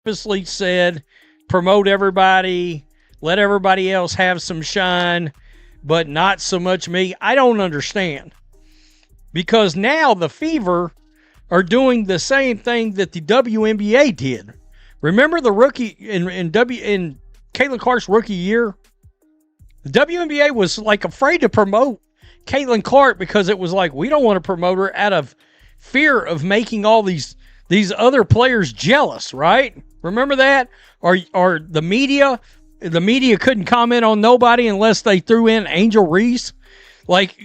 purposely said, promote everybody, let everybody else have some shine, but not so much me. I don't understand. Because now the Fever are doing the same thing that the WNBA did. Remember the rookie in Caitlin Clark's rookie year? The WNBA was like afraid to promote Caitlin Clark because it was like, we don't want to promote her out of fear of making all these other players jealous, right? Remember that? Or the media couldn't comment on nobody unless they threw in Angel Reese. Like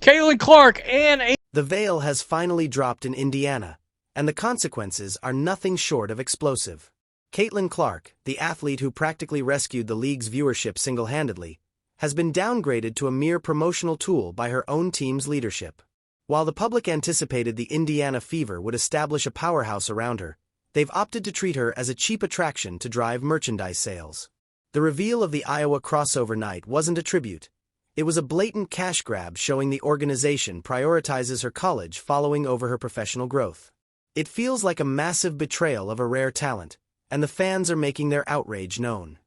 Caitlin Clark and The veil has finally dropped in Indiana, and the consequences are nothing short of explosive. Caitlin Clark, the athlete who practically rescued the league's viewership single-handedly, has been downgraded to a mere promotional tool by her own team's leadership. While the public anticipated the Indiana Fever would establish a powerhouse around her, they've opted to treat her as a cheap attraction to drive merchandise sales. The reveal of the Iowa crossover night wasn't a tribute. It was a blatant cash grab showing the organization prioritizes her college following over her professional growth. It feels like a massive betrayal of a rare talent, and the fans are making their outrage known.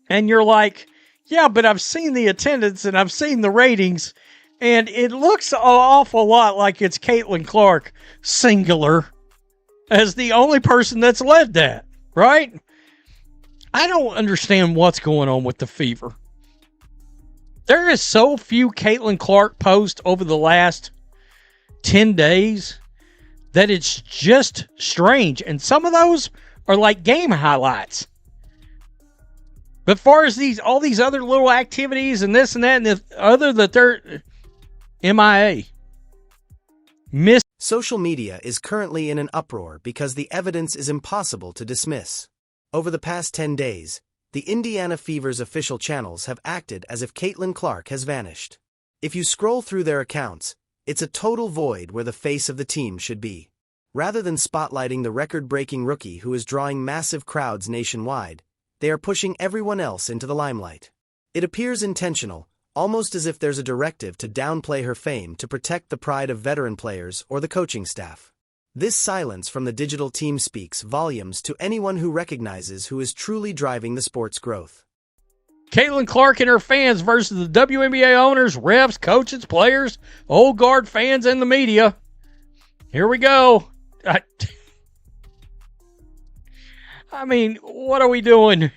And you're like, yeah, but I've seen the attendance and I've seen the ratings, and it looks an awful lot like it's Caitlin Clark, singular, as the only person that's led that, right? I don't understand what's going on with the Fever. There is so few Caitlin Clark posts over the last 10 days that it's just strange. And some of those are like game highlights. But as far as all these other little activities and this and that and the other, that they're MIA. Social media is currently in an uproar because the evidence is impossible to dismiss. Over the past 10 days, the Indiana Fever's official channels have acted as if Caitlin Clark has vanished. If you scroll through their accounts, it's a total void where the face of the team should be. Rather than spotlighting the record-breaking rookie who is drawing massive crowds nationwide, they are pushing everyone else into the limelight. It appears intentional, almost as if there's a directive to downplay her fame to protect the pride of veteran players or the coaching staff. This silence from the digital team speaks volumes to anyone who recognizes who is truly driving the sport's growth. Caitlin Clark and her fans versus the WNBA owners, refs, coaches, players, old guard fans, and the media. Here we go. I mean, what are we doing?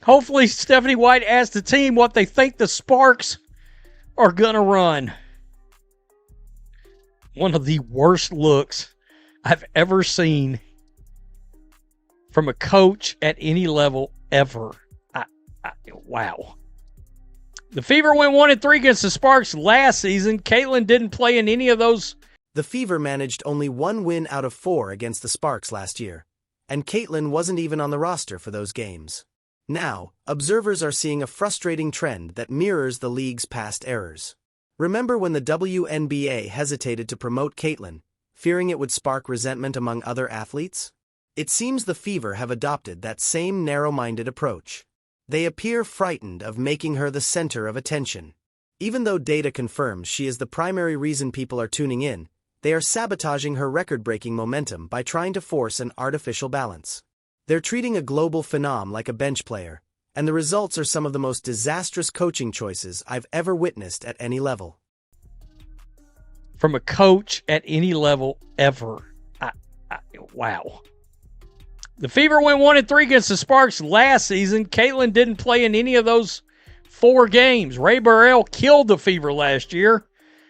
Hopefully Stephanie White asks the team what they think the Sparks are going to run. One of the worst looks I've ever seen from a coach at any level ever. Wow. The Fever went 1-3 against the Sparks last season. Caitlin didn't play in any of those. The Fever managed only 1 win out of 4 against the Sparks last year, and Caitlin wasn't even on the roster for those games. Now, observers are seeing a frustrating trend that mirrors the league's past errors. Remember when the WNBA hesitated to promote Caitlin, fearing it would spark resentment among other athletes? It seems the Fever have adopted that same narrow-minded approach. They appear frightened of making her the center of attention. Even though data confirms she is the primary reason people are tuning in, they are sabotaging her record-breaking momentum by trying to force an artificial balance. They're treating a global phenom like a bench player, and the results are some of the most disastrous coaching choices I've ever witnessed at any level. From a coach at any level ever. Wow. The Fever went 1-3 against the Sparks last season. Caitlin didn't play in any of those 4 games. Ray Burrell killed the Fever last year.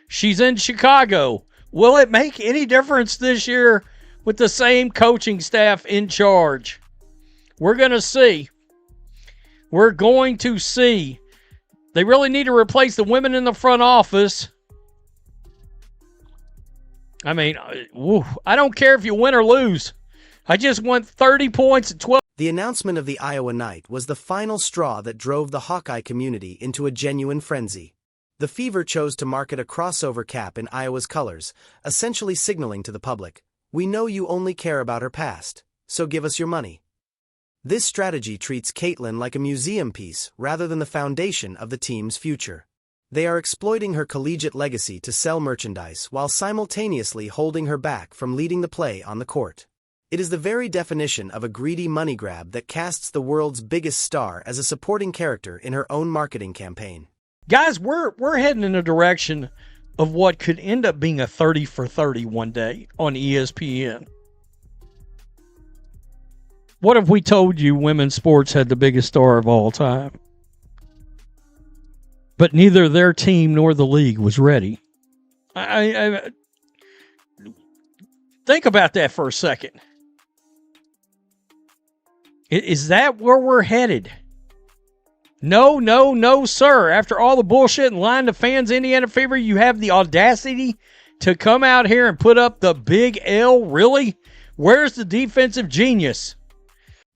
She's in Chicago. Will it make any difference this year with the same coaching staff in charge? We're going to see. We're going to see. They really need to replace the women in the front office. I mean, I don't care if you win or lose. I just want 30 points at 12. The announcement of the Iowa night was the final straw that drove the Hawkeye community into a genuine frenzy. The Fever chose to market a crossover cap in Iowa's colors, essentially signaling to the public, "We know you only care about her past, so give us your money." This strategy treats Caitlin like a museum piece rather than the foundation of the team's future. They are exploiting her collegiate legacy to sell merchandise while simultaneously holding her back from leading the play on the court. It is the very definition of a greedy money grab that casts the world's biggest star as a supporting character in her own marketing campaign. Guys, we're heading in a direction of what could end up being a 30 for 30 one day on ESPN. What if we told you women's sports had the biggest star of all time? But neither their team nor the league was ready. I think about that for a second. Is that where we're headed? No, sir. After all the bullshit and lying to fans, Indiana Fever, you have the audacity to come out here and put up the big L? Really? Where's the defensive genius?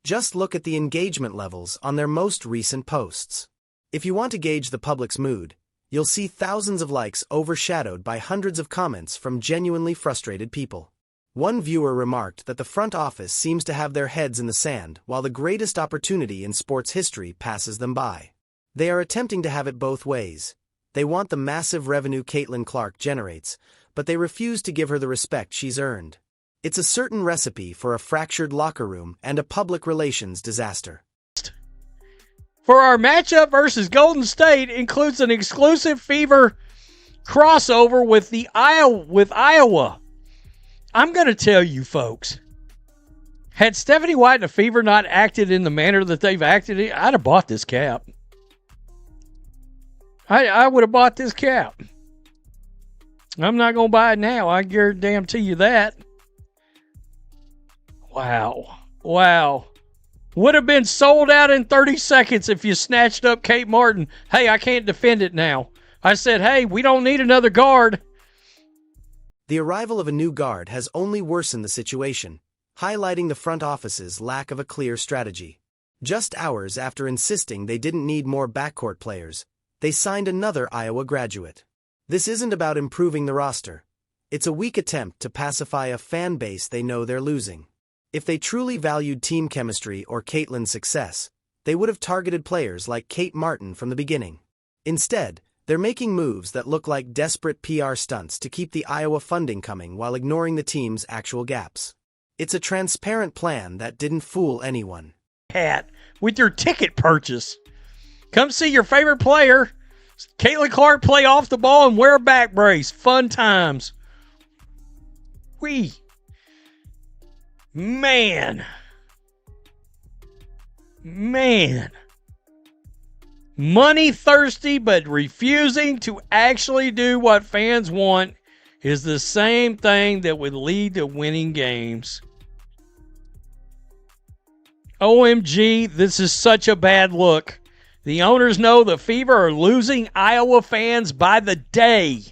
Just look at the engagement levels on their most recent posts. If you want to gauge the public's mood, you'll see thousands of likes overshadowed by hundreds of comments from genuinely frustrated people. One viewer remarked that the front office seems to have their heads in the sand while the greatest opportunity in sports history passes them by. They are attempting to have it both ways. They want the massive revenue Caitlin Clark generates, but they refuse to give her the respect she's earned. It's a certain recipe for a fractured locker room and a public relations disaster. For our matchup versus Golden State includes an exclusive Fever crossover with Iowa. I'm going to tell you, folks, had Stephanie White and the Fever not acted in the manner that they've acted, I'd have bought this cap. I would have bought this cap. I'm not going to buy it now. I guarantee you that. Wow. Would have been sold out in 30 seconds if you snatched up Kate Martin. Hey, I can't defend it now. I said, hey, we don't need another guard. The arrival of a new guard has only worsened the situation, highlighting the front office's lack of a clear strategy. Just hours after insisting they didn't need more backcourt players, they signed another Iowa graduate. This isn't about improving the roster. It's a weak attempt to pacify a fan base they know they're losing. If they truly valued team chemistry or Caitlin's success, they would have targeted players like Kate Martin from the beginning. Instead, they're making moves that look like desperate PR stunts to keep the Iowa funding coming while ignoring the team's actual gaps. It's a transparent plan that didn't fool anyone. Hat with your ticket purchase. Come see your favorite player, Caitlin Clark, play off the ball and wear a back brace. Fun times. Man. Money thirsty but refusing to actually do what fans want is the same thing that would lead to winning games. OMG, this is such a bad look. The owners know the Fever are losing Iowa fans by the day.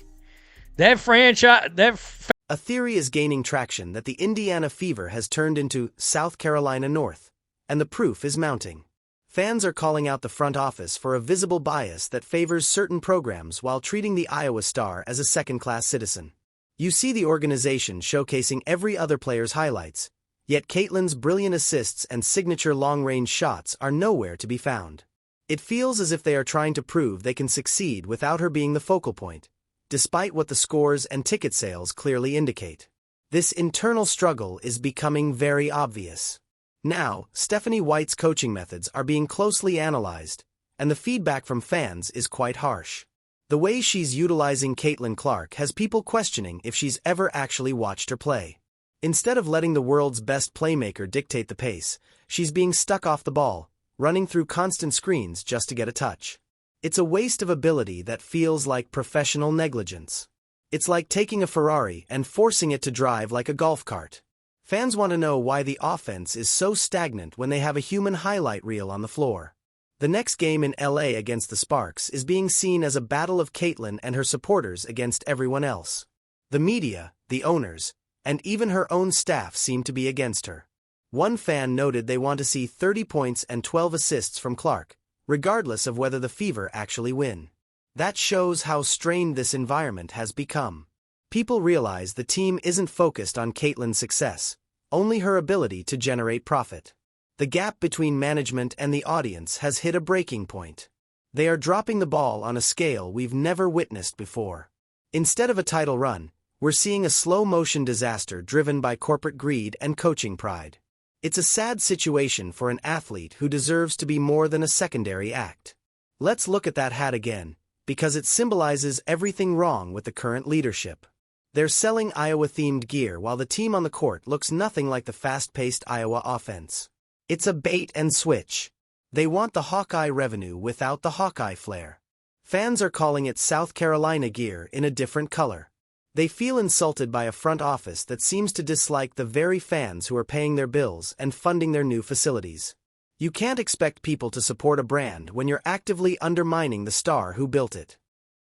A theory is gaining traction that the Indiana Fever has turned into South Carolina North, and the proof is mounting. Fans are calling out the front office for a visible bias that favors certain programs while treating the Iowa star as a second-class citizen. You see the organization showcasing every other player's highlights, yet Caitlin's brilliant assists and signature long-range shots are nowhere to be found. It feels as if they are trying to prove they can succeed without her being the focal point, despite what the scores and ticket sales clearly indicate. This internal struggle is becoming very obvious. Now, Stephanie White's coaching methods are being closely analyzed, and the feedback from fans is quite harsh. The way she's utilizing Caitlin Clark has people questioning if she's ever actually watched her play. Instead of letting the world's best playmaker dictate the pace, she's being stuck off the ball, running through constant screens just to get a touch. It's a waste of ability that feels like professional negligence. It's like taking a Ferrari and forcing it to drive like a golf cart. Fans want to know why the offense is so stagnant when they have a human highlight reel on the floor. The next game in LA against the Sparks is being seen as a battle of Caitlin and her supporters against everyone else. The media, the owners, and even her own staff seem to be against her. One fan noted they want to see 30 points and 12 assists from Clark, regardless of whether the Fever actually win. That shows how strained this environment has become. People realize the team isn't focused on Caitlin's success, only her ability to generate profit. The gap between management and the audience has hit a breaking point. They are dropping the ball on a scale we've never witnessed before. Instead of a title run, We're seeing a slow-motion disaster driven by corporate greed and coaching pride. It's a sad situation for an athlete who deserves to be more than a secondary act. Let's look at that hat again, because it symbolizes everything wrong with the current leadership. They're selling Iowa-themed gear while the team on the court looks nothing like the fast-paced Iowa offense. It's a bait and switch. They want the Hawkeye revenue without the Hawkeye flair. Fans are calling it South Carolina gear in a different color. They feel insulted by a front office that seems to dislike the very fans who are paying their bills and funding their new facilities. You can't expect people to support a brand when you're actively undermining the star who built it.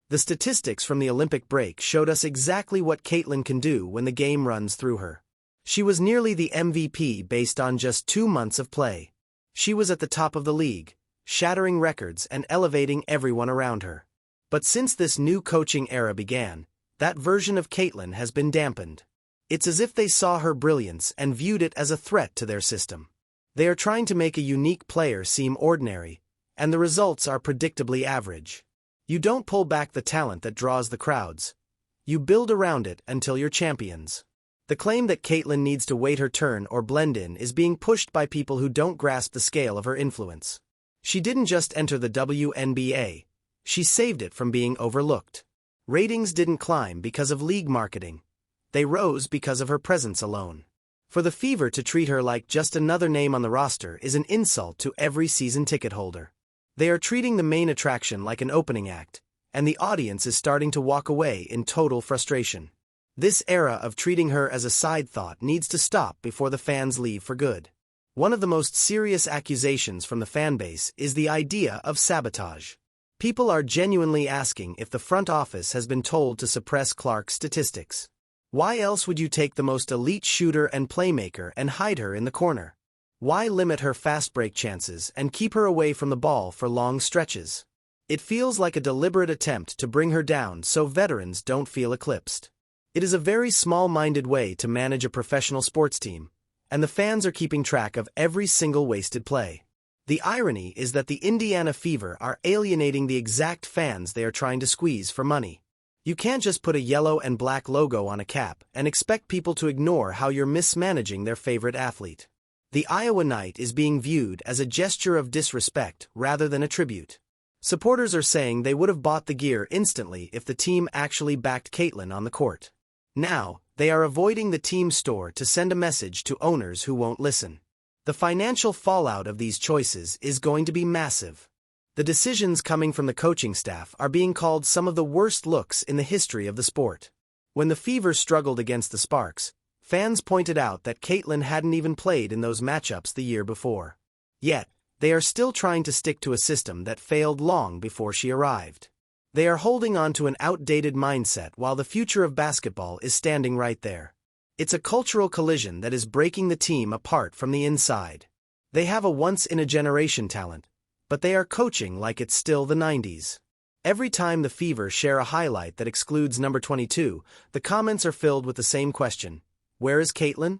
The statistics from the Olympic break showed us exactly what Caitlin can do when the game runs through her. She was nearly the MVP based on just 2 months of play. She was at the top of the league, shattering records and elevating everyone around her. But since this new coaching era began, that version of Caitlin has been dampened. It's as if they saw her brilliance and viewed it as a threat to their system. They are trying to make a unique player seem ordinary, and the results are predictably average. You don't pull back the talent that draws the crowds. You build around it until you're champions. The claim that Caitlin needs to wait her turn or blend in is being pushed by people who don't grasp the scale of her influence. She didn't just enter the WNBA, she saved it from being overlooked. Ratings didn't climb because of league marketing. They rose because of her presence alone. For the Fever to treat her like just another name on the roster is an insult to every season ticket holder. They are treating the main attraction like an opening act, and the audience is starting to walk away in total frustration. This era of treating her as a side thought needs to stop before the fans leave for good. One of the most serious accusations from the fanbase is the idea of sabotage. People are genuinely asking if the front office has been told to suppress Clark's statistics. Why else would you take the most elite shooter and playmaker and hide her in the corner? Why limit her fast break chances and keep her away from the ball for long stretches? It feels like a deliberate attempt to bring her down so veterans don't feel eclipsed. It is a very small-minded way to manage a professional sports team, and the fans are keeping track of every single wasted play. The irony is that the Indiana Fever are alienating the exact fans they are trying to squeeze for money. You can't just put a yellow and black logo on a cap and expect people to ignore how you're mismanaging their favorite athlete. The Iowa Knight is being viewed as a gesture of disrespect rather than a tribute. Supporters are saying they would have bought the gear instantly if the team actually backed Caitlin on the court. Now, they are avoiding the team store to send a message to owners who won't listen. The financial fallout of these choices is going to be massive. The decisions coming from the coaching staff are being called some of the worst looks in the history of the sport. When the Fever struggled against the Sparks, fans pointed out that Caitlin hadn't even played in those matchups the year before. Yet, they are still trying to stick to a system that failed long before she arrived. They are holding on to an outdated mindset while the future of basketball is standing right there. It's a cultural collision that is breaking the team apart from the inside. They have a once-in-a-generation talent, but they are coaching like it's still the 90s. Every time the Fever share a highlight that excludes number 22, the comments are filled with the same question: where is Caitlin?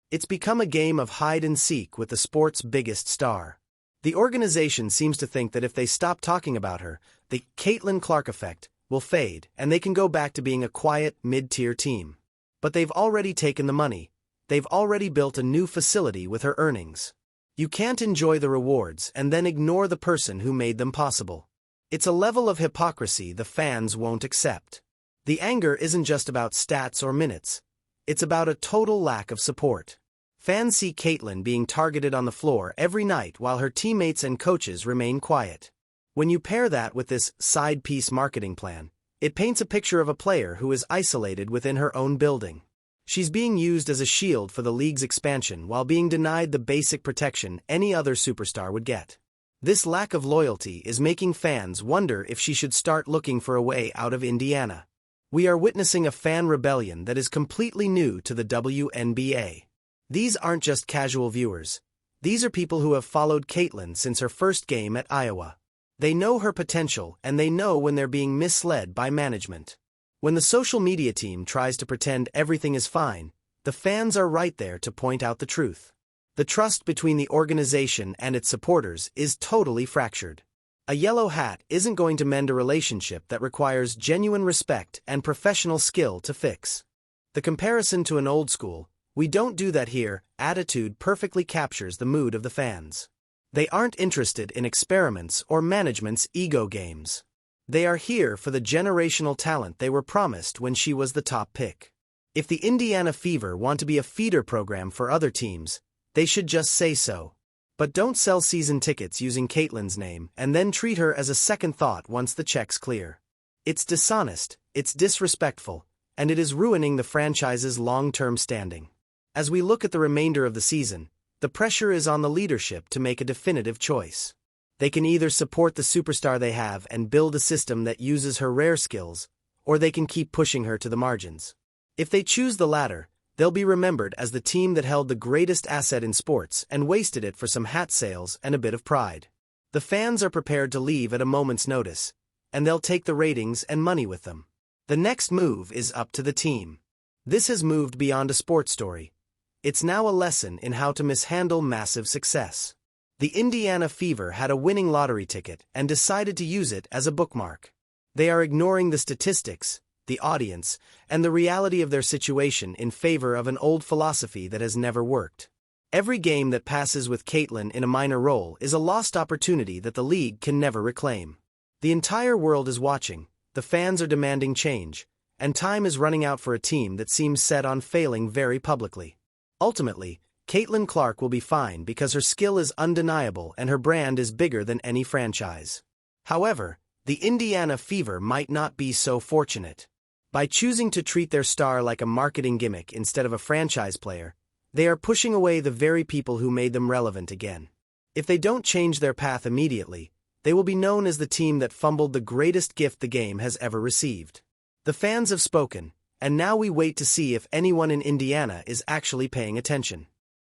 It's become a game of hide-and-seek with the sport's biggest star. The organization seems to think that if they stop talking about her, the Caitlin Clark effect will fade and they can go back to being a quiet, mid-tier team. But they've already taken the money. They've already built a new facility with her earnings. You can't enjoy the rewards and then ignore the person who made them possible. It's a level of hypocrisy the fans won't accept. The anger isn't just about stats or minutes. It's about a total lack of support. Fans see Caitlin being targeted on the floor every night while her teammates and coaches remain quiet. When you pair that with this side-piece marketing plan, it paints a picture of a player who is isolated within her own building. She's being used as a shield for the league's expansion while being denied the basic protection any other superstar would get. This lack of loyalty is making fans wonder if she should start looking for a way out of Indiana. We are witnessing a fan rebellion that is completely new to the WNBA. These aren't just casual viewers. These are people who have followed Caitlin since her first game at Iowa. They know her potential and they know when they're being misled by management. When the social media team tries to pretend everything is fine, the fans are right there to point out the truth. The trust between the organization and its supporters is totally fractured. A yellow hat isn't going to mend a relationship that requires genuine respect and professional skill to fix. The comparison to an old school, "we don't do that here" attitude perfectly captures the mood of the fans. They aren't interested in experiments or management's ego games. They are here for the generational talent they were promised when she was the top pick. If the Indiana Fever want to be a feeder program for other teams, they should just say so. But don't sell season tickets using Caitlyn's name and then treat her as a second thought once the check's clear. It's dishonest, it's disrespectful, and it is ruining the franchise's long-term standing. As we look at the remainder of the season, the pressure is on the leadership to make a definitive choice. They can either support the superstar they have and build a system that uses her rare skills, or they can keep pushing her to the margins. If they choose the latter, they'll be remembered as the team that held the greatest asset in sports and wasted it for some hat sales and a bit of pride. The fans are prepared to leave at a moment's notice, and they'll take the ratings and money with them. The next move is up to the team. This has moved beyond a sports story. It's now a lesson in how to mishandle massive success. The Indiana Fever had a winning lottery ticket and decided to use it as a bookmark. They are ignoring the statistics, the audience, and the reality of their situation in favor of an old philosophy that has never worked. Every game that passes with Caitlyn in a minor role is a lost opportunity that the league can never reclaim. The entire world is watching, the fans are demanding change, and time is running out for a team that seems set on failing very publicly. Ultimately, Caitlin Clark will be fine because her skill is undeniable and her brand is bigger than any franchise. However, the Indiana Fever might not be so fortunate. By choosing to treat their star like a marketing gimmick instead of a franchise player, they are pushing away the very people who made them relevant again. If they don't change their path immediately, they will be known as the team that fumbled the greatest gift the game has ever received. The fans have spoken, and now we wait to see if anyone in Indiana is actually paying attention.